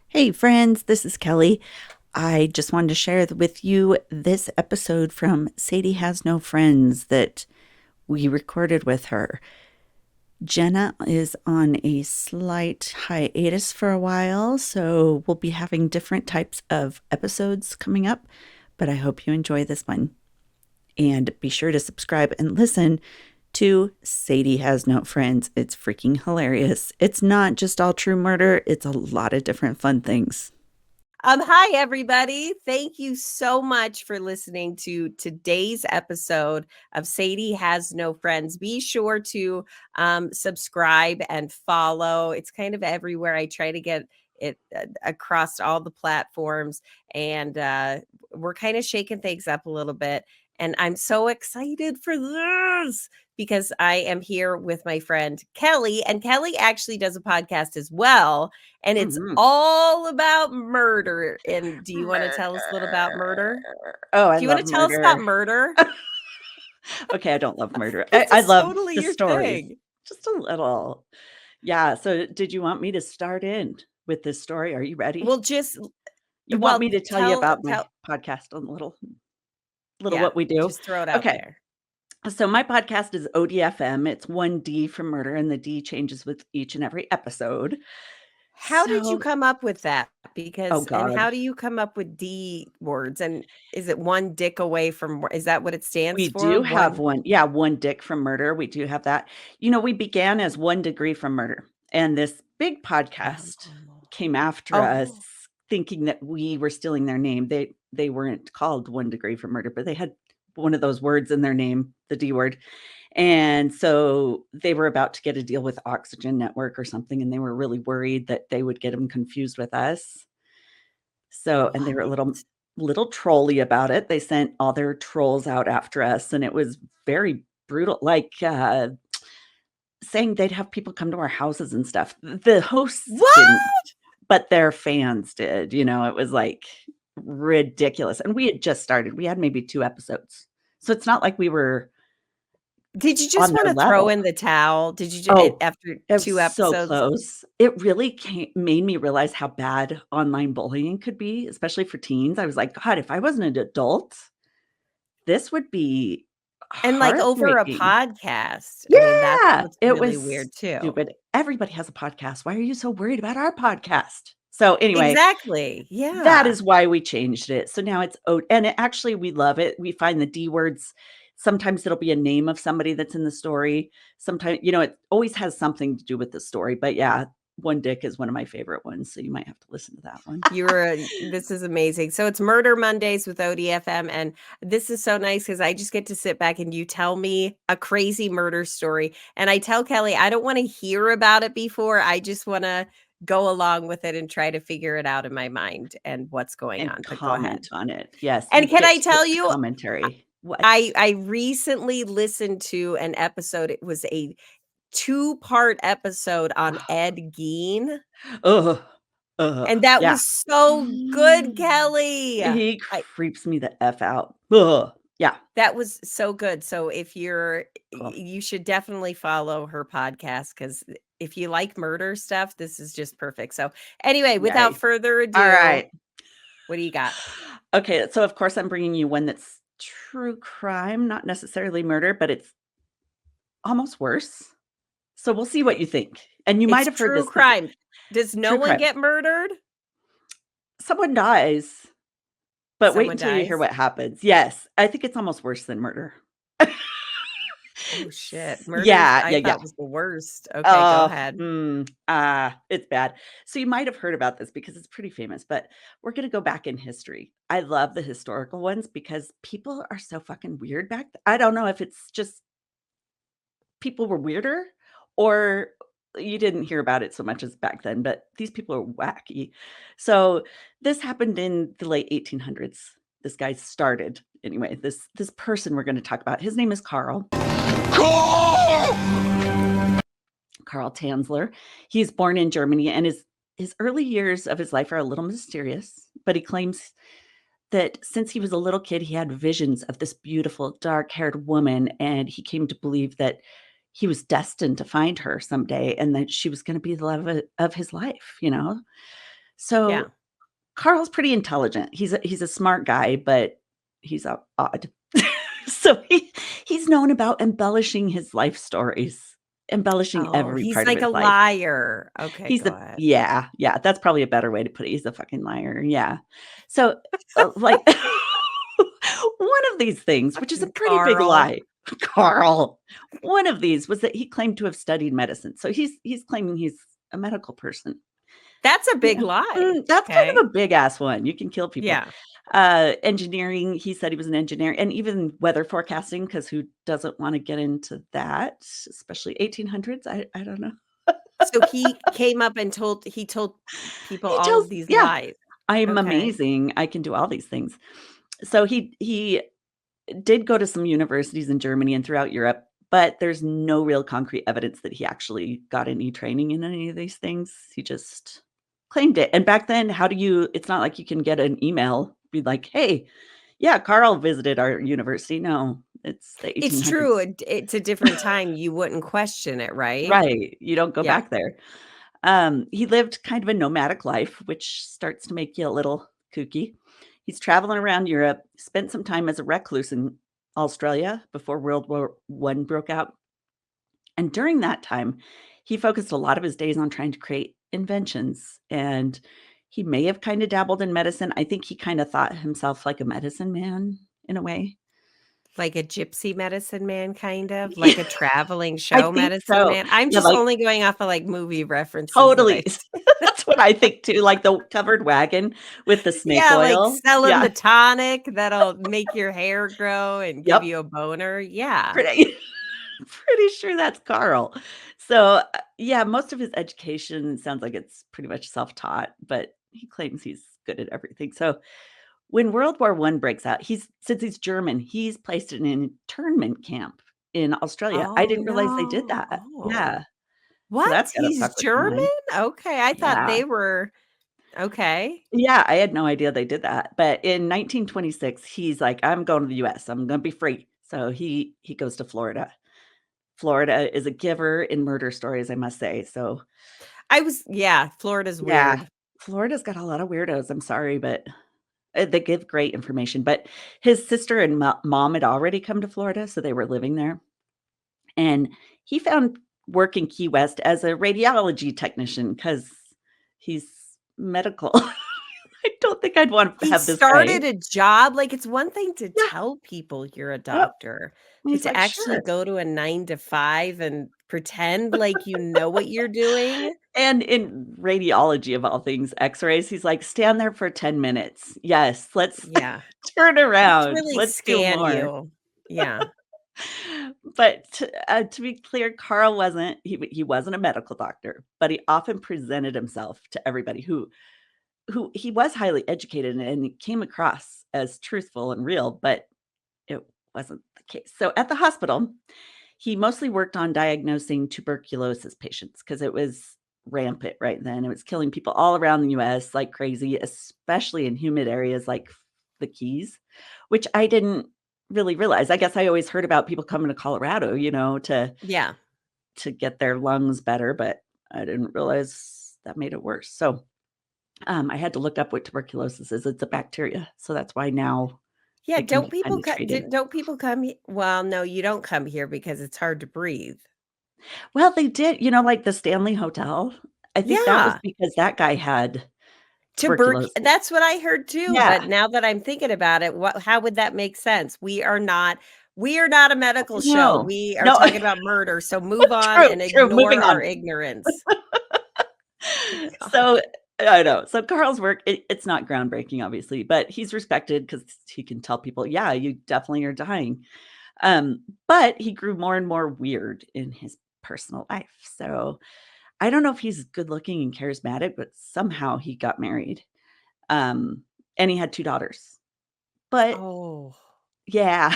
Hey, friends, this is Kelly. I just wanted to share with you this episode from Sadie Has No Friends that we recorded with her. Jenna is on a slight hiatus for a while, so we'll be having different types of episodes coming up, but I hope you enjoy this one. And be sure to subscribe and listen to Sadie Has No Friends. It's freaking hilarious. It's not just all true murder, it's a lot of different fun things. Hi everybody. Thank you so much for listening to today's episode of Sadie Has No Friends. Be sure to subscribe and follow. It's kind of everywhere. I try to get it across all the platforms, and we're kind of shaking things up a little bit. And I'm so excited for this because I am here with my friend Kelly, and Kelly actually does a podcast as well, and it's Mhm. all about murder. And do you want to tell us a little about murder? Oh, I Do you want love to tell us about murder. murder? Okay, I don't love murder. I, This I is love totally the your stories, thing. just a little. Yeah. So, did you want me to start in with this story? Are you ready? Well, just You want well, me to tell you tell about my tell podcast a little yeah, what we do? just throw it out Okay. there. So, my podcast is ODFM. It's 1D for murder, and the D changes with each and every episode. How did you So, come up with that? oh And God, how do you come up with D words? And is it one dick away from, is that what it stands we for? do have One. one. Yeah, one dick from murder. We do have that. We began as 1 degree from murder, and this big podcast Oh. came after us, Oh. thinking that we were stealing their name. They weren't called 1 degree from murder, but they had one of those words in their name, the D word. And so they were about to get a deal with Oxygen Network or something, and they were really worried that they would get them confused with us. So, and they were a What? little trolly about it. They sent all their trolls out after us, and it was very brutal, like, saying they'd have people come to our houses and stuff. The hosts What? didn't, but their fans did. It was, like, ridiculous, and we had just started. We had maybe 2 episodes. So it's not like we were Did you just on their wanna throw level. in the towel? Did you Oh, after it was 2 so episodes? close. It really made me realize how bad online bullying could be, especially for teens. I was like, "God, if I wasn't an adult, this would be And, like, over a heartbreaking." podcast. I mean, that's Yeah, what's it really was weird too. stupid. Everybody has a podcast. Why are you so worried about our podcast? So, anyway, Exactly, that yeah. is why we changed it. So now it's and it actually, we love it. We find the D words. Sometimes it'll be a name of somebody that's in the story. Sometimes, it always has something to do with the story. But yeah, One Dick is one of my favorite ones. So you might have to listen to that one. This is amazing. So it's Murder Mondays with ODFM, and this is so nice because I just get to sit back and you tell me a crazy murder story, and I tell Kelly I don't wanna hear about it before, I just wanna go along with it and try to figure it out in my mind and what's going And on, but go ahead. comment on it. Yes, you And can get I to put tell the you, commentary. What? I recently listened to an episode. It was a two-part episode on Ed Gein, Ugh. Ugh. and that Yeah. was so good, Kelly. He I creeps me the F out. Ugh. Yeah. That was so good. So if Cool. you should definitely follow her podcast because if you like murder stuff, this is just perfect. So anyway, without Yay. further All ado, right. what do you got? Okay, so of course I'm bringing you one that's true crime, not necessarily murder, but it's almost worse. So we'll see what Okay. you think. And you might It's have heard true this because crime. Does no true one crime. get murdered? Someone dies, but wait Someone until you hear dies? what happens. Yes, I think it's almost worse than murder. Oh shit. Murders Yeah, I yeah, yeah. thought was the worst. Okay, go Oh, ahead. it's bad. So you might have heard about this because it's pretty famous, but we're gonna go back in history. I love the historical ones because people are so fucking weird back I don't know if it's just people were weirder or you didn't hear about it so much as back then, but these people are wacky. So this happened in the late 1800s. This guy started anyway. This person we're going to talk about. His name is Carl. Carl Tanzler. He's born in Germany, and his early years of his life are a little mysterious, but he claims that since he was a little kid, he had visions of this beautiful dark-haired woman, and he came to believe that he was destined to find her someday and that she was going to be the love of his life. Yeah. So Carl's pretty intelligent. He's a smart guy, but he's odd. So he's known about embellishing his life stories, embellishing Oh, every he's part of like a his life. liar. Okay, He's go a ahead. yeah, that's probably a better way to put it. He's a fucking liar, yeah. So, like, one of these things, which is a Fucking pretty big Carl. lie, Carl, one of these was that he claimed to have studied medicine. So he's claiming he's a medical person. That's a big Yeah. lie. That's kind Okay. of a big ass one. You can kill people. Yeah. Engineering, he said he was an engineer, and even weather forecasting, because who doesn't wanna get into that, especially 1800s? I don't know. So he came up and told people He all tells of these yeah, lies. "I am Okay. amazing. I can do all these things." So he did go to some universities in Germany and throughout Europe, but there's no real concrete evidence that he actually got any training in any of these things. He just claimed it. And back then, how do you it's not like you can get an email, be like, "Hey, yeah, Carl visited our university." No, it's the It's 1800s. true, it's a different time, you wouldn't question it, right? Right, you don't go Yeah. back there. He lived kind of a nomadic life, which starts to make you a little kooky. He's traveling around Europe, spent some time as a recluse in Australia before World War One broke out. And during that time, he focused a lot of his days on trying to create inventions. And he may have kind of dabbled in medicine. I think he kind of thought himself like a medicine man in a way. Like a gypsy medicine man, kind of? Like a traveling I show think medicine so. man? I'm Yeah, just like only going off of, like, movie references that totally. I've seen. That's what I think too, like the covered wagon with the snake Yeah, like oil. selling Yeah. the tonic that'll make your hair grow and give Yep. you a boner. Yeah. Pretty pretty sure that's Carl. So, yeah, most of his education sounds like it's pretty much self-taught, but he claims he's good at everything. So, when World War One breaks out, he's since he's German, he's placed in an internment camp in Australia. I Oh, didn't realize they did no. that. Oh. Yeah. So What? that's gotta He's fuck with your German? mind. Okay, I thought Yeah. they were okay. Yeah, I had no idea they did that, but in 1926, he's like, "I'm going to the US. I'm gonna be free." So he goes to Florida. Florida is a giver in murder stories, I must say. So, Yeah, Florida's yeah, weird. Florida's got a lot of weirdos, I'm sorry, but, they give great information, but his sister and mom had already come to Florida, so they were living there, and he found work in Key West as a radiology technician because he's medical. I don't think I'd want to He have this say. started a job, like, it's one thing to Yeah, tell people you're a yep, doctor, and but he's to like, actually "Sure." go to a 9 to 5 and pretend like you know what you're doing? And in radiology of all things, X-rays, he's like, "Stand there for 10 minutes. Yes, let's Yeah. turn Let's around. really Let's do scan more." you. Yeah. But to be clear, Carl wasn't he wasn't a medical doctor, but he often presented himself to everybody who he was highly educated and he came across as truthful and real, but it wasn't the case. So at the hospital, he mostly worked on diagnosing tuberculosis patients because it was rampant right then. It was killing people all around the US like crazy, especially in humid areas like the Keys, which I didn't really realize. I guess I always heard about people coming to Colorado, Yeah. to get their lungs better, but I didn't realize that made it worse. So, I had to look up what tuberculosis is. It's a bacteria, so that's why now Yeah, it can don't be people kinda co d treated. don't people come he well, no, you don't come here because it's hard to breathe. Well, they did, like the Stanley Hotel? I think that was Yeah. because that guy had tuberculosis. That's what I heard too, Yeah. but now that I'm thinking about it, what how would that make sense? We are not a medical show. No. We are No. talking about murder, so move on True, and true, ignore moving our on. ignorance. God. So, I know. So Carl's work, it's not groundbreaking, obviously, but he's respected because he can tell people, "Yeah, you definitely are dying." But he grew more and more weird in his personal life. So, I don't know if he's good looking and charismatic, but somehow he got married. And he had 2 daughters. But Oh. yeah,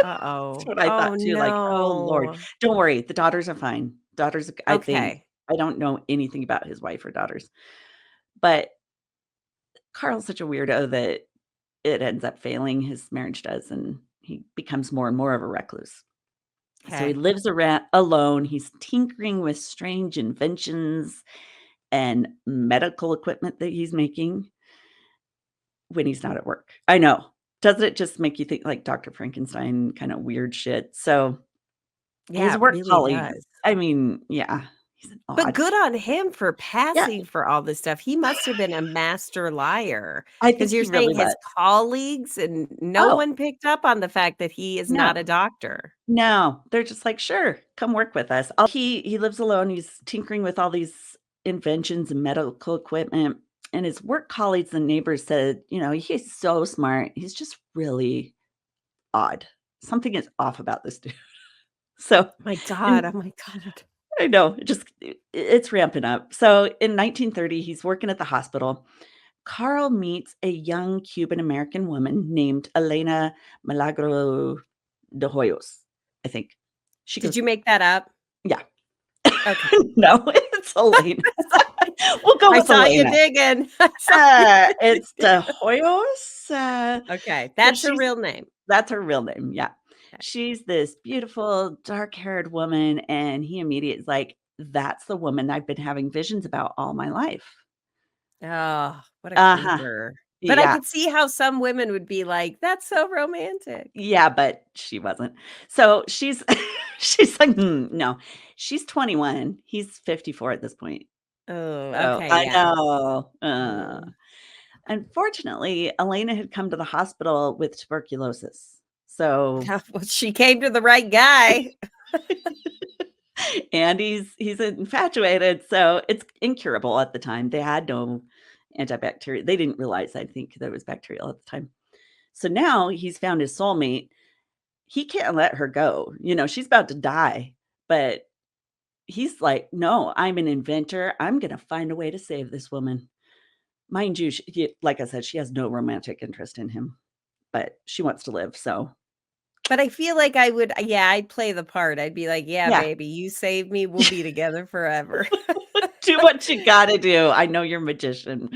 that's Uh-oh. what I Oh, thought too, like, "Oh, Lord." no. Don't worry, the daughters are fine. Daughters, I think. Okay. I don't know anything about his wife or daughters. But Carl's such a weirdo that it ends up failing, his marriage does, and he becomes more and more of a recluse. So he Okay. lives alone, he's tinkering with strange inventions, and medical equipment that he's making when he's not at work. I know. Doesn't it just make you think like Dr. Frankenstein kind of weird shit? So Yeah, his it work really colleagues, does. I mean, yeah, he's an But odd. good on him for Yeah, passing for all this stuff. He must have been a master liar I because think 'cause you're he really saying his was. colleagues and no Oh, one picked up on the fact that he is no. not a doctor. No, they're just like, "Sure, come work with us." He lives alone, he's tinkering with all these inventions and medical equipment, and his work colleagues and neighbors said, "He's so smart, he's just really odd. Something is off about this dude." So, My god, in oh my god. I know, it's ramping up. So, in 1930, he's working at the hospital. Carl meets a young Cuban American woman named Elena Milagro de Hoyos, I think. She Did goes, you make that up? "Yeah." Okay. No, it's Elena. We'll go I with saw you Elena. digging. I saw you It's digging. De Hoyos, Okay, so that's her real name. that's her real name, yeah. Okay. She's this beautiful dark-haired woman, and he immediately is like, "That's the woman I've been having visions about all my life." Oh, what a Uh-huh. creeper. But I Yeah. could see how some women would be like, "That's so romantic." Yeah, but she wasn't. So she's she's like, no." She's 21, he's 54 at this point. Oh, So okay, I yeah. know, Mm. unfortunately, Elena had come to the hospital with tuberculosis. So Well, she came to the right guy. and he's infatuated, so it's incurable at the time. They had no antibacterial. They didn't realize, I think, that it was bacterial at the time. So now he's found his soulmate. He can't let her go. She's about to die, but he's like, "No, I'm an inventor. I'm gonna find a way to save this woman." Mind you, like I said, she has no romantic interest in him, but she wants to live, so But I feel like I would yeah, I'd play the part. I'd be like, "Yeah, yeah. baby, you saved me. We'll be together forever." Do what you gotta do. I know you're a magician.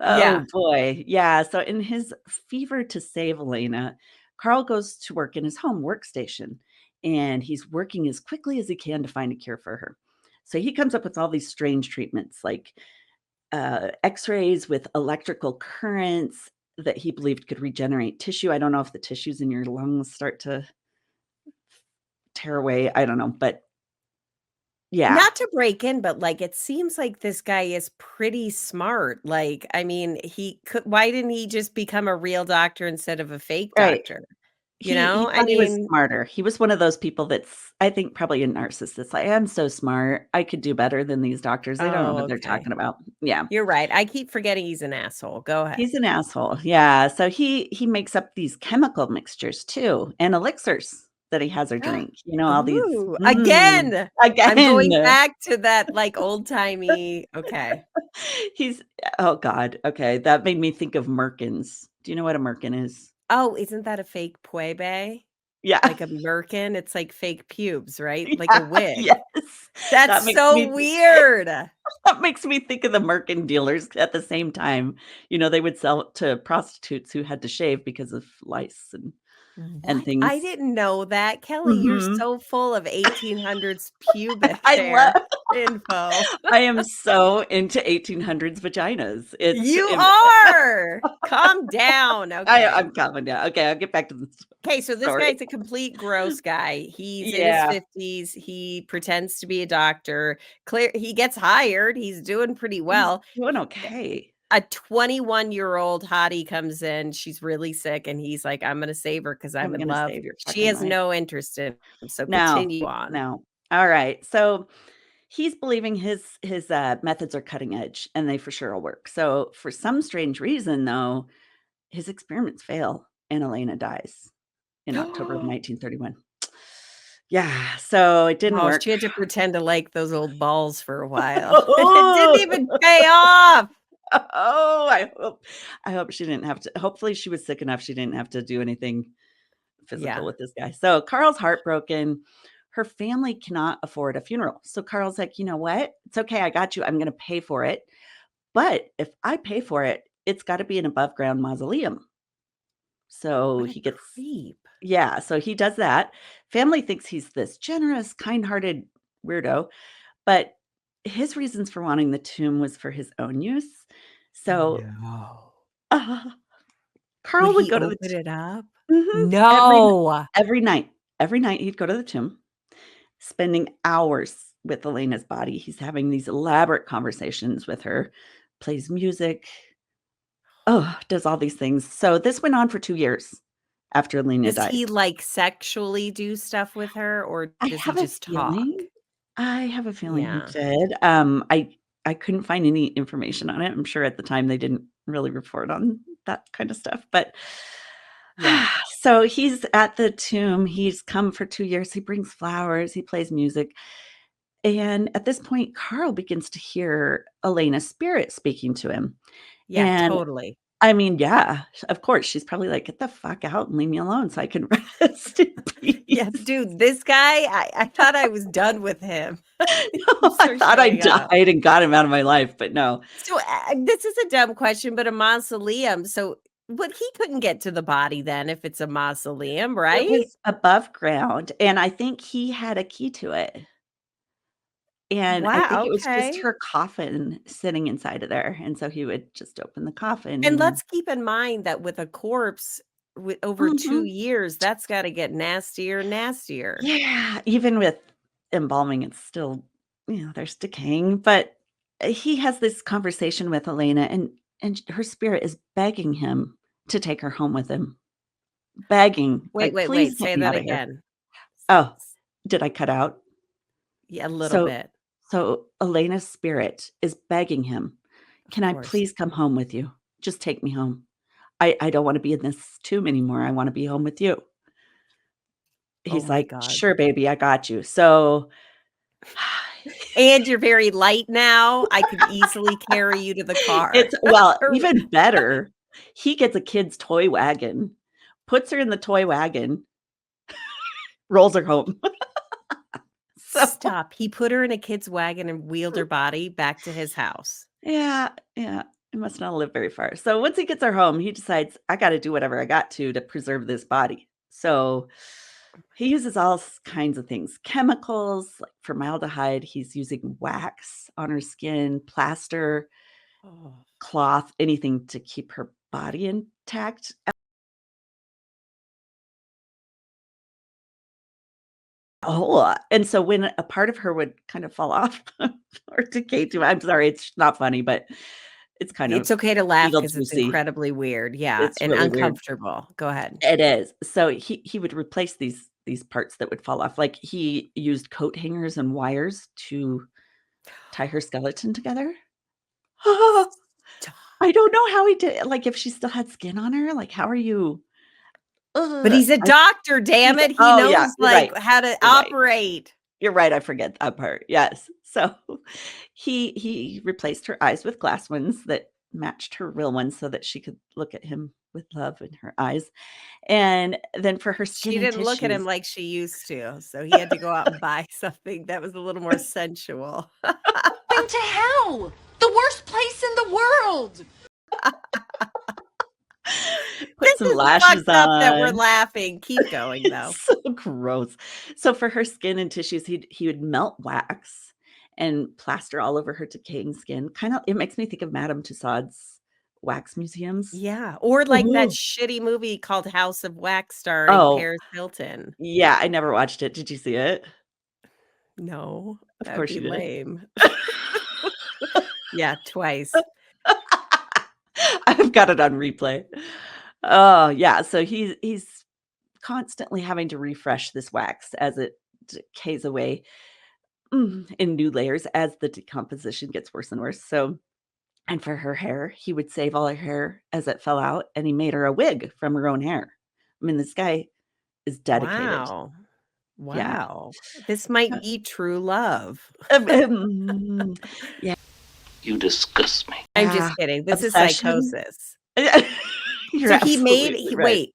Oh, Yeah. boy. Yeah, so in his fever to save Elena, Carl goes to work in his home workstation, and he's working as quickly as he can to find a cure for her. So he comes up with all these strange treatments, like, X-rays with electrical currents that he believed could regenerate tissue. I don't know if the tissues in your lungs start to tear away, I don't know, but yeah. Not to break in, but, like, it seems like this guy is pretty smart. Like, I mean, he could why didn't he just become a real doctor instead of a fake Right. doctor? You He know? I thought he was mean smarter. He was one of those people that's, I think, probably a narcissist. Like, "I'm so smart. I could do better than these doctors. They don't know oh, what they're okay. talking about." Yeah. You're right. I keep forgetting he's an asshole. Go ahead. He's an asshole. Yeah. So he makes up these chemical mixtures too and elixirs that he has her drink. All these Ooh, again! I'm going again. back to that, like, old-timey okay. He's oh god. Okay. That made me think of merkins. Do you know what a merkin is? Oh, isn't that a fake puebe? Yeah. Like a merkin? It's like fake pubes, right? Like a Yeah. wig. Yes. That's That makes so me weird. That makes me think of the merkin dealers at the same time. They would sell it to prostitutes who had to shave because of lice and What? I things. didn't know that. Kelly, you're Mhm. so full of 1800s pubic I hair love info. I am so into 1800s vaginas. You are! Calm down, okay. I'm calming down. Okay, I'll get back to the Okay, so this story. guy's a complete gross guy. He's in his Yeah, 50s. He pretends to be a doctor. Clear he gets hired. He's doing pretty he's well. doing okay. A 21-year-old hottie comes in. She's really sick, and he's like, "I'm gonna save her because 'cause I'm I'm in gonna love." save your She fucking has life. no interest in him, so No, continue on. no. Alright, so he's believing his methods are cutting edge, and they for sure will work. So, for some strange reason, though, his experiments fail, and Elena dies in October of 1931. Yeah, so it didn't Oh, work. she had to pretend to like those old balls for a while. It didn't even pay off. Oh, I hope she didn't have to hopefully she was sick enough she didn't have to do anything physical Yeah. with this guy. So, Carl's heartbroken. Her family cannot afford a funeral. So, Carl's like, "You know what? It's okay, I got you. I'm gonna pay for it. But if I pay for it, it's gotta be an above ground mausoleum." So, What a he gets creep. yeah, so he does that. Family thinks he's this generous, kind-hearted weirdo, but his reasons for wanting the tomb was for his own use. So, No. uh, Would Carl would he go to the open it up? every No. every night. Every night he'd go to the tomb, spending hours with Elena's body. He's having these elaborate conversations with her, plays music, does all these things. So this went on for 2 years after Elena Does died. he, like, sexually do stuff with her, or I does he have a just feeling talk? I have a feeling he Yeah. did. I couldn't find any information on it. I'm sure at the time they didn't really report on that kind of stuff, but Yeah. so he's at the tomb. He's come for 2 years. He brings flowers, he plays music, and at this point, Carl begins to hear Elena's spirit speaking to him, Yeah, and totally. I mean, yeah, of course, she's probably like, "Get the fuck out and leave me alone so I can rest in Yeah, peace." dude, this guy, I thought I was done with him. He No, keeps I on thought I showing up. died and got him out of my life, but no. So, this is a dumb question, but a mausoleum, so but he couldn't get to the body then if it's a mausoleum, It right? was above ground, and I think he had a key to it, and I think Wow, it was just okay. her coffin sitting inside of there, and so he would just open the coffin And and let's keep in mind that with a corpse with over 2 mhm. years, that's gotta get nastier and nastier. Yeah, even with embalming, it's still, there's decaying, but, he has this conversation with Elena, and her spirit is begging him to take her home with him, begging, Wait, like, wait, "Please wait, get say me that out of here." again. Oh, did I cut out? Yeah, a little So bit, so Elena's spirit is begging him, of "Can I course. please come home with you? Just take me home. I don't wanna be in this tomb anymore, I wanna be home with you." Oh He's my like, god. "Sure, baby, I got you." So And you're very light now. I could easily carry you to the car. it's well, Or even better, he gets a kid's toy wagon, puts her in the toy wagon, rolls her home. So stop. He put her in a kid's wagon and wheeled her body back to his house. yeah, yeah, he must not live very far. So once he gets her home, he decides, "I gotta do whatever I got to preserve this body." So he uses all kinds of things, chemicals, like formaldehyde, he's using wax on her skin, plaster, Oh. cloth, anything to keep her body intact. A whole lot, and so when a part of her would kind of fall off or decay too I'm sorry, it's not funny, but it's kind It's of okay to laugh because it's Beetlejuicy. incredibly weird. Yeah, It's and really weird. uncomfortable. Go ahead. It is. So he would replace these parts that would fall off, like, he used coat hangers and wires to tie her skeleton together. Stop. I don't know how he did like, if she still had skin on her, like, how are you But ugh, he's a I doctor, damn he's it. He oh, yeah, knows, you're like, right, how to you're right. operate. You're right, I forget that part, yes. So, he replaced her eyes with glass ones that matched her real ones so that she could look at him with love in her eyes, and then for her skin She and didn't look at him tissues like she used to, so he had to go out and buy something that was a little more sensual. Going to hell, the worst place in the world. put This some is lashes fucked up that we're on. laughing. Keep going, though. It's so gross. So for her skin and tissues, he would melt wax and plaster all over her decaying skin. Kinda it makes me think of Madame Tussauds wax museums. Yeah, or like that Ooh. shitty movie called House of Wax starring Oh, Paris Hilton. yeah, I never watched it. Did you see it? No, Of that'd course be you did. lame. Yeah, twice. I've got it on replay. Oh, yeah, so he's constantly having to refresh this wax as it decays away, in new layers as the decomposition gets worse and worse, so and for her hair, he would save all her hair as it fell out, and he made her a wig from her own hair. I mean, this guy is dedicated. Wow. Yeah. Wow. This might be true love. Yeah. You disgust me. I'm just Yeah. kidding. This is Obsession. psychosis. You're So he made absolutely he right. wait,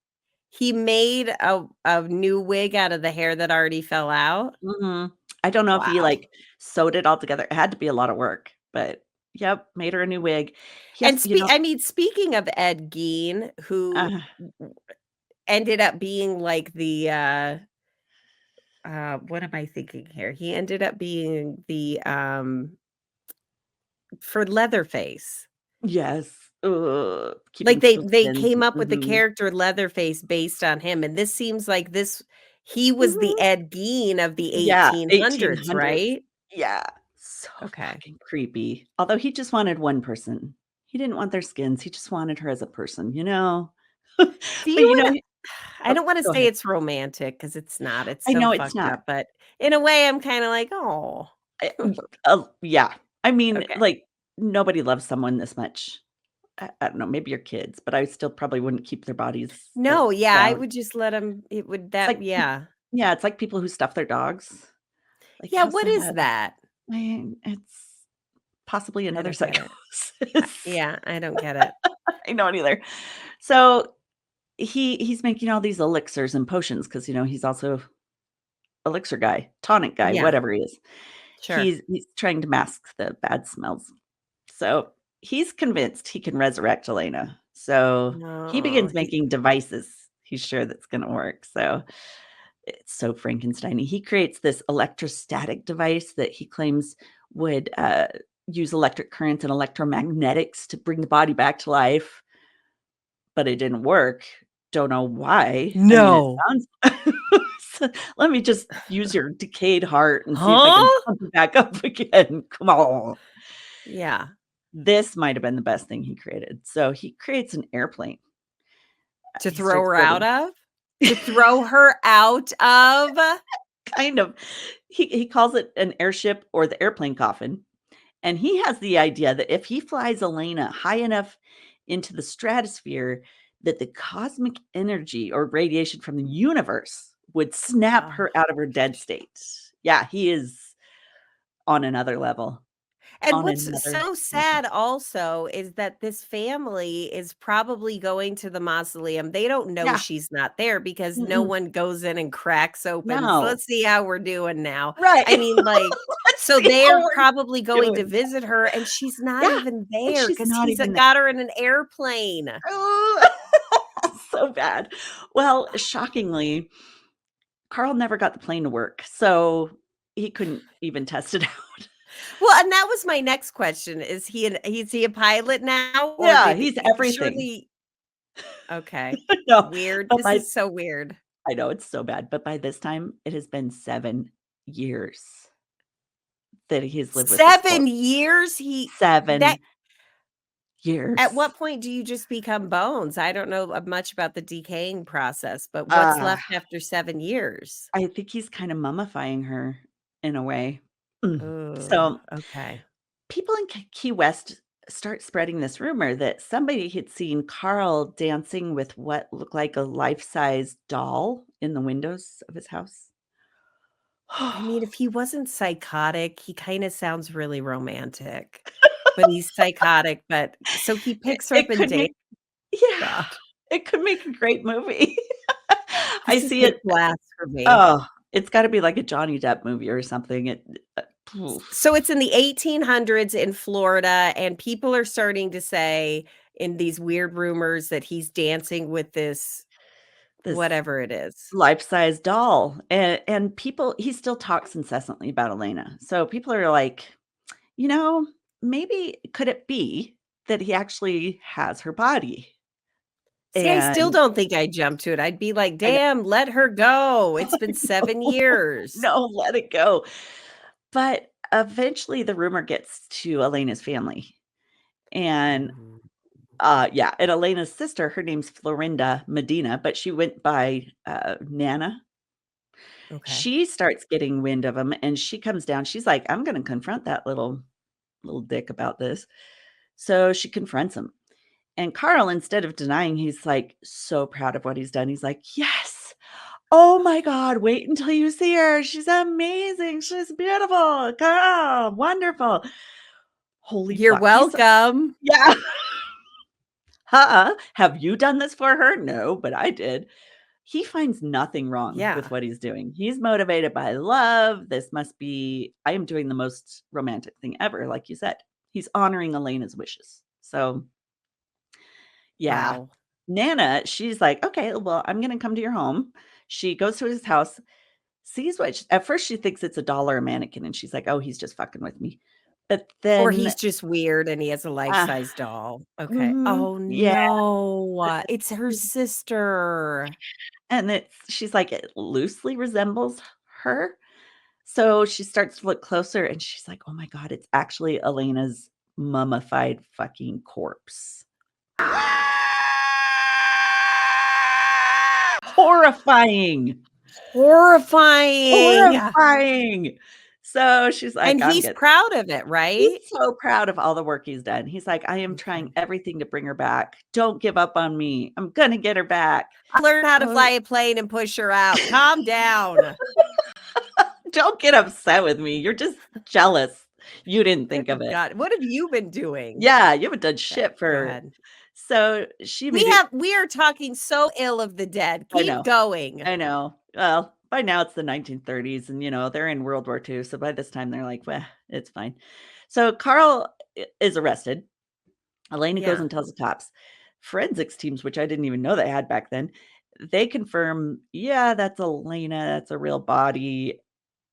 he made a new wig out of the hair that already fell out? Mhm. I don't know if he, Wow. like, sewed it all together. It had to be a lot of work, but yep, made her a new wig. And Yes, you know I mean, speaking of Ed Gein, who uh, ended up being like the, what am I thinking here? He ended up being the, for Leatherface. Yes. Keeping Like, people's they skins. came up with the Mhm. character Leatherface based on him, and this seems like he was the Mhm. Ed Gein of the Yeah, 1800s, 1800s. right? Yeah. So Okay. fucking creepy. Although he just wanted one person. He didn't want their skins. He just wanted her as a person, you know? Do But, you wanna I oh, don't wanna go say ahead. it's romantic because it's not, it's I so know it's fucked not. up, but in a way, I'm kinda like, oh. Yeah. I mean, Okay. like, nobody loves someone this much. I don't know, maybe your kids, but I still probably wouldn't keep their bodies, No, yeah, I around. would just let him. It would It's that like peop yeah. yeah, it's like people who stuff their dogs. Like, Yeah, how what is sad. that? I mean, it's possibly I another don't get it. psychosis. Yeah, I don't get it. I don't either. So, he's making all these elixirs and potions because he's also elixir guy, tonic guy, Yeah, whatever he is. sure. He's trying to mask the bad smells. So, he's convinced he can resurrect Elena. So, he No, begins making devices he's sure that's gonna work. So, it's so Frankenstein-y. He creates this electrostatic device that he claims would, use electric current and electromagnetics to bring the body back to life, but it didn't work. Don't know why. I mean, it No. sounds so let me just use your decayed heart and see if I can Huh? pump it back up again. Come on. Yeah. This might have been the best thing he created. So he creates an airplane. To He throw starts her out building of? To throw her out of? kind of. He calls it an airship or the airplane coffin. And he has the idea that if he flies Elena high enough into the stratosphere, that the cosmic energy or radiation from the universe would snap Oh. her out of her dead state. Yeah, he is on another level. And On what's another so level. sad also is that this family is probably going to the mausoleum. They don't know Yeah. she's not there because no Mm-mm. one goes in and cracks open. So No. let's see how we're doing now. Right. I mean, like, Let's so see how they're we're probably going to doing. visit her and she's not Yeah. even And there she's because not he's even there. got her in an airplane. So bad. Well, shockingly, Carl never got the plane to work, so he couldn't even test it out. Well, and that was my next question. Is he a pilot now or Yeah, did he's everything. surely okay. No, Weird. but This is so weird. I know it's so bad, but by this time, it has been 7 years that he has lived with this corpse. 7 years? He that 7 At years. what point do you just become bones? I don't know much about the decaying process, but what's Uh, left after 7 years? I think he's kinda mummifying her in a way. Oh, So, okay. people in Key West start spreading this rumor that somebody had seen Carl dancing with what looked like a life-size doll in the windows of his house. I mean, if he wasn't psychotic, he kinda sounds really romantic, but he's psychotic, but so he It picks her up it and could dances. make Yeah, God, it could make a great movie. I this is see like it blasphemy. oh, it's gotta be like a Johnny Depp movie or something. Oof, So it's in the 1800s in Florida, and people are starting to say in these weird rumors that he's dancing with this this whatever it is. life-size doll, and people he still talks incessantly about Elena. So people are like, "You know, maybe could it be that he actually has her body?" See, I still And don't think I'd jump to it. I'd be like, I know "Damn, let her go. It's been 7 years." no, let it go. But eventually the rumor gets to Elena's family, and Mm, yeah, and Elena's sister, her name's Florinda Medina, but she went by, Nana. okay. She starts getting wind of him, and she comes down, she's like, "I'm gonna confront that little dick about this." So she confronts him, and Carl, instead of denying, he's, like, so proud of what he's done, he's like, "Yes! Oh my god, wait until you see her, she's amazing, she's beautiful, girl, wonderful." Holy You're fuck, he's welcome. yeah. Have you done this for her? No, but I did. He finds nothing wrong with Yeah. what he's doing. He's motivated by love. This must be I am doing the most romantic thing ever, like you said. He's honoring Elena's wishes. So, yeah. Wow. Nana, she's like, "Okay, well, I'm gonna come to your home." She goes to his house, sees what sh at first she thinks it's a doll or a mannequin, and she's like, "Oh, he's just fucking with me." But Or then, he's just weird and he has a uh, life-size doll. Okay. mhm, Oh, yeah. no. It's her sister. And she's like, it loosely resembles her. So she starts to look closer and she's like, oh my God, it's actually Elena's mummified fucking corpse. Horrifying. Horrifying. Horrifying. So she's like, And I'm he's good. proud of it, He's right? so proud of all the work he's done. He's like, I am trying Okay. everything to bring her back. Don't give up on me. I'm gonna get her back. I learned how to Oh, fly a plane and push her out. Calm down. don't get upset with me. You're just jealous. You didn't think of Good it. God. What have you been doing? Yeah, you haven't done Okay, shit go for ahead. so she immediately We are talking so ill of the dead. I Keep know. going. I know. Well, by now it's the 1930s and they're in World War II. So by this time they're like, well, it's fine. So Carl is arrested. Elena goes Yeah. and tells the cops. Forensics teams, which I didn't even know they had back then, they confirm, yeah, that's Elena. That's a real body.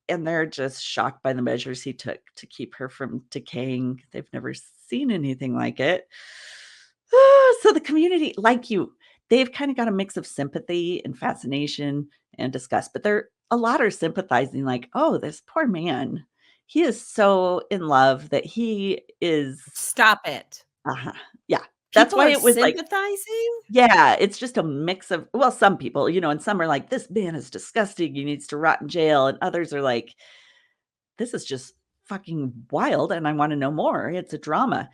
And they're just shocked by the measures he took to keep her from decaying. They've never seen anything like it. So the community, like you, they've kind of got a mix of sympathy and fascination and disgust, but a lot are sympathizing, like, oh, this poor man. He is so in love that he is, Stop it. uh-huh. Yeah. That's People why are it was like, sympathizing? yeah, it's just a mix of, well, some people, and some are like, this man is disgusting. He needs to rot in jail. And others are like, this is just fucking wild and I want to know more. It's a drama.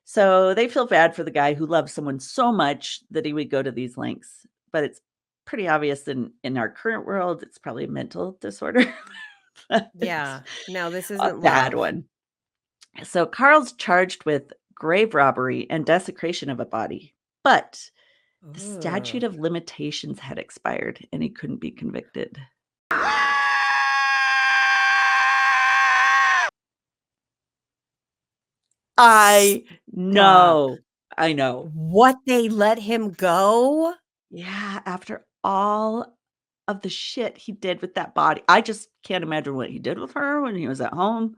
So they feel bad for the guy who loves someone so much that he would go to these lengths. But it's pretty obvious in our current world, it's probably a mental disorder. It's Yeah. No, this a isn't bad love. one. So Carl's charged with grave robbery and desecration of a body, but the statute Ugh. of limitations had expired and he couldn't be convicted. I Stop. know. I know. What, they let him go? Yeah, after all of the shit he did with that body. I just can't imagine what he did with her when he was at home.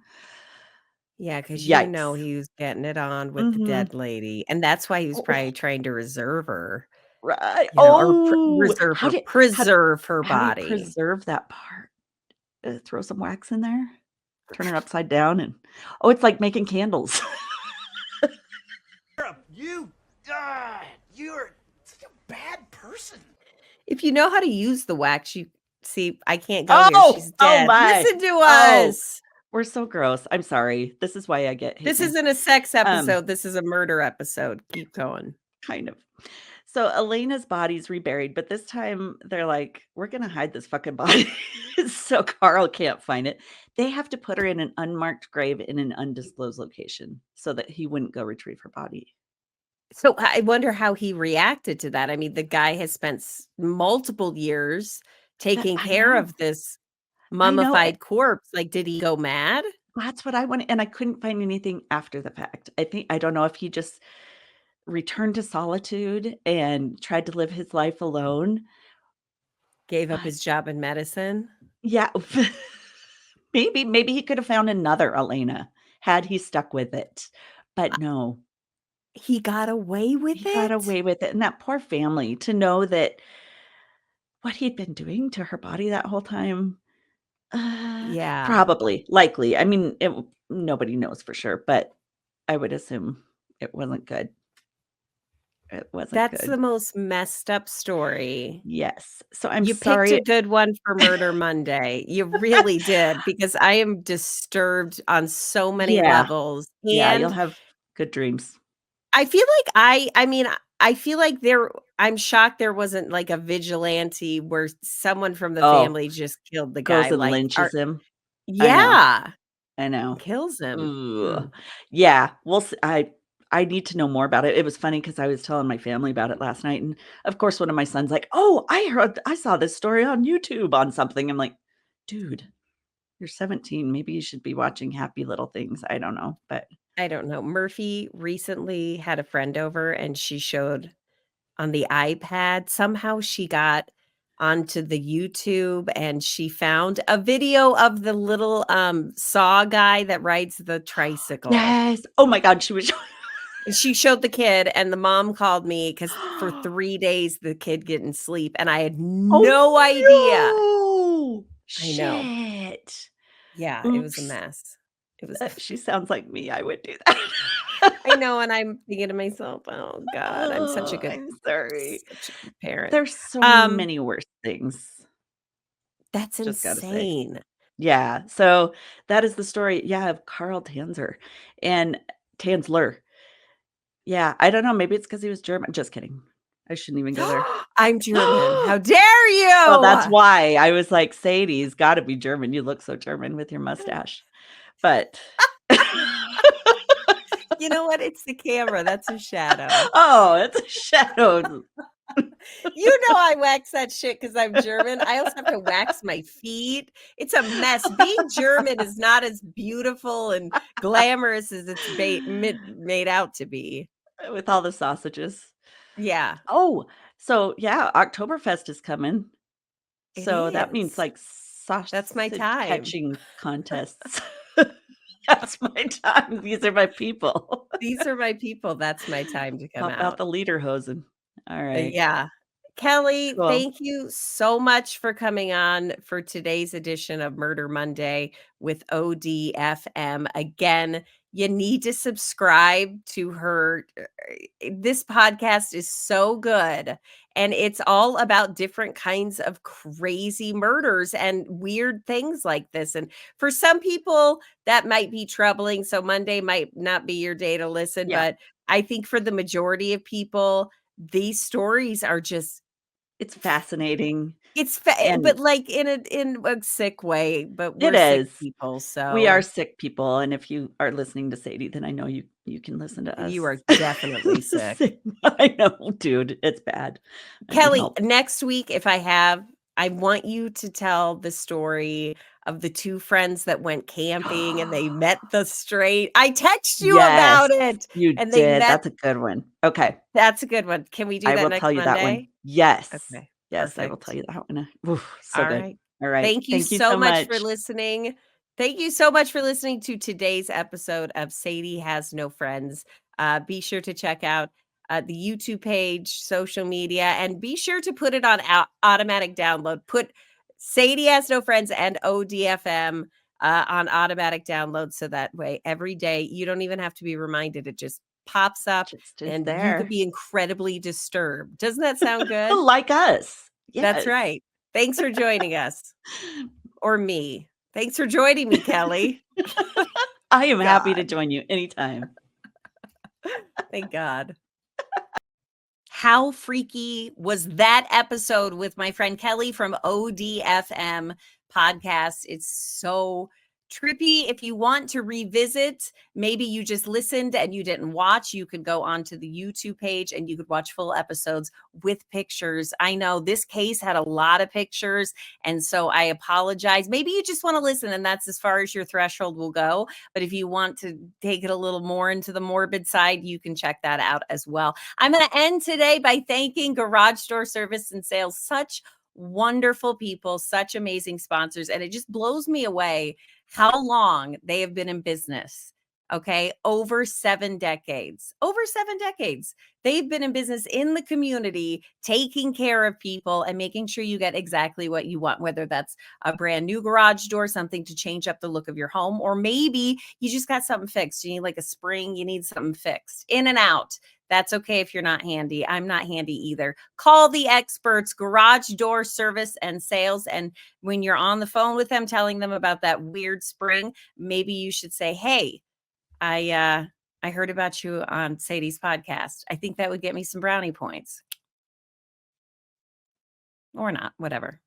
Yeah, because Yikes. he was getting it on with the Mhm. dead lady, and that's why he was Oh, probably trying to reserve her, right. or Oh, how preserve her how do you body. preserve that part? Throw some wax in there? Turn it upside down and oh, it's like making candles. You, ah, you're such a bad person. If you know how to use the wax, you see, I can't go here, Oh! she's Oh dead. my. Listen to Oh, us. we're so gross. I'm sorry. This is why I get hate This mail. isn't a sex Um, episode, this is a murder episode. Keep going. kind of. So Elena's body's reburied, but this time they're like, we're gonna hide this fucking body so Carl can't find it. They have to put her in an unmarked grave in an undisclosed location so that he wouldn't go retrieve her body. So I wonder how he reacted to that. I mean, the guy has spent multiple years taking I care know. of this I know. mummified corpse. Like, did he go mad? That's what I want, and I couldn't find anything after the fact. I don't know if he just returned to solitude and tried to live his life alone, Gave up but his job in medicine? yeah, maybe he could have found another Elena had he stuck with it, but no. He got away with He got it? away with it, and that poor family to know that what he'd been doing to her body that whole time, Yeah. probably, likely. I mean, nobody knows for sure, but I would assume it wasn't good. It wasn't That's the good. most messed up story. Yes. So I'm You picked a sorry. good one for Murder Monday. You really did, because I am disturbed on so many Yeah. levels, Yeah, you'll and have good dreams. I feel like I mean, I feel like I'm shocked there wasn't, like, a vigilante where someone from the Oh, family just killed the guy, goes and like, lynches him. I know. yeah, I and know. kills him. Ugh. Mm. Yeah, we'll s I need to know more about it. It was funny because I was telling my family about it last night, and, of course, one of my sons like, "Oh, I saw this story on YouTube on something." I'm like, "Dude, you're 17, maybe you should be watching Happy Little Things." I don't know, but I don't know. Murphy recently had a friend over, and she showed on the iPad, somehow she got onto the YouTube, and she found a video of the little saw guy that rides the tricycle. Yes. Oh my God, she was And she showed the kid, and the mom called me because for 3 days the kid didn't sleep, and I had no idea. Oh, no. I know. Shit. Yeah, it was a Oops. mess. It was She sounds like me. I would do that. I know, and I'm thinking to myself, "Oh god, I'm Oh, I'm sorry. such a good parent." There's so Um, many worse things. that's Just gotta say. insane. Yeah. So that is the story, yeah, of Carl Tanzer and Tanzler. Yeah, I don't know, maybe it's because he was German. Just kidding. I shouldn't even go there. I'm German. How dare Well, that's you? why I was like, "Sadie's gotta be German. You look so German with your mustache." But You know what? It's the camera. That's a shadow. oh, it's a shadow. You know I wax that shit because 'cause I'm German. I also have to wax my feet. It's a mess. Being German is not as beautiful and glamorous as it's made out to be. With all the sausages. Yeah, Oh, so yeah, Oktoberfest is coming. it So that means, is. like, That's my sausage time. catching contests. That's my time. These are my people. These are my people. That's my time to come Pop out out. the lederhosen. Alright, Yeah. Kelly, cool. thank you so much for coming on for today's edition of Murder Monday with ODFM. Again, you need to subscribe to her. This podcast is so good, and it's all about different kinds of crazy murders and weird things like this. And for some people, that might be troubling. So Monday might not be your day to listen, Yeah, but I think for the majority of people, these stories are just it's fascinating, and but like in a sick way, but it we're sick is. people, We are so sick people, and if you are listening to Sadie, then I know you can listen to you us. are definitely sick. Sick. I know, dude, it's bad. I need Kelly, help. next week, I want you to tell the story of the 2 friends that went camping and they met the straight I text you Yes, about it, you and they did. met. That's a good one. Okay. That's a good one. Can we do I that will next tell you that one. Monday? Yes. Okay, Yes, I will tell perfect. you that one. Oof, so All good. right. All right. Thank you Thank you so so much for much. listening. Thank you so much for listening to today's episode of Sadie Has No Friends. Be sure to check out the YouTube page, social media, and be sure to put it on automatic download. Put Sadie Has No Friends and ODFM on automatic download so that way every day you don't even have to be reminded. It just pops up Just is and you could there. be incredibly disturbed. Doesn't that sound good? Like us. That's Yes. right. Thanks for joining us. Or me. Thanks for joining me, Kelly. I am happy to God. join you anytime. Thank God. How freaky was that episode with my friend Kelly from ODFM podcast? It's so trippy. If you want to revisit, maybe you just listened and you didn't watch, you could go onto the YouTube page and you could watch full episodes with pictures. I know this case had a lot of pictures, and so I apologize. Maybe you just want to listen and that's as far as your threshold will go. But if you want to take it a little more into the morbid side, you can check that out as well. I'm going to end today by thanking Garage Door Service and Sales. Such wonderful people, such amazing sponsors. And it just blows me away how long they have been in business. Okay. Over 7 decades. Over 7 decades. They've been in business in the community, taking care of people and making sure you get exactly what you want, whether that's a brand new garage door, something to change up the look of your home, or maybe you just got something fixed. You need like a spring, you need something fixed. In and out. That's okay if you're not handy. I'm not handy either. Call the experts, Garage Door Service and Sales. And when you're on the phone with them, telling them about that weird spring, maybe you should say, "Hey, I heard about you on Sadie's podcast. I think that would get me some brownie points." Or not, whatever.